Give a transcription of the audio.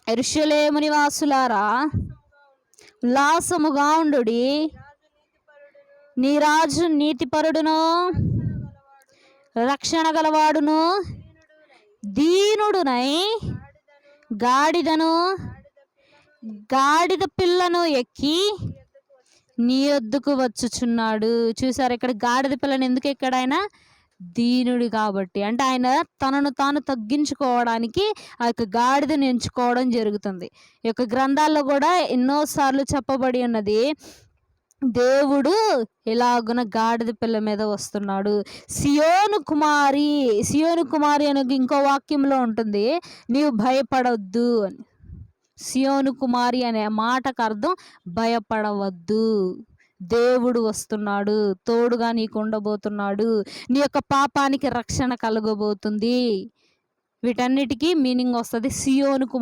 యెరూషలేము నివాసులారా ఉల్లాసముగా ఉండుడి, నీ రాజు నీతిపరుడును రక్షణ గలవాడును దీనుడునై గాడిదను గాడిద పిల్లను ఎక్కి నీ యొద్దకు వచ్చుచున్నాడు. చూసారు, ఇక్కడ గాడిద పిల్లను ఎందుకు ఎక్కాడు? ఆయన దీనుడు కాబట్టి. అంటే ఆయన తనను తాను తగ్గించుకోవడానికి ఆ యొక్క గాడిదను ఎంచుకోవడం జరుగుతుంది. ఈ యొక్క గ్రంథాల్లో కూడా ఎన్నోసార్లు చెప్పబడి ఉన్నది, దేవుడు ఎలాగున గాడిద పిల్ల మీద వస్తున్నాడు. సియోను కుమారి అనే ఇంకో వాక్యంలో ఉంటుంది, నీవు భయపడవద్దు అని. సియోను కుమారి అనే మాటకు అర్థం భయపడవద్దు, దేవుడు వస్తున్నాడు, తోడుగా నీకు ఉండబోతున్నాడు, నీ యొక్క పాపానికి రక్షణ కలగబోతుంది. వీటన్నిటికీ మీనింగ్ వస్తుంది సియోను కుమారి.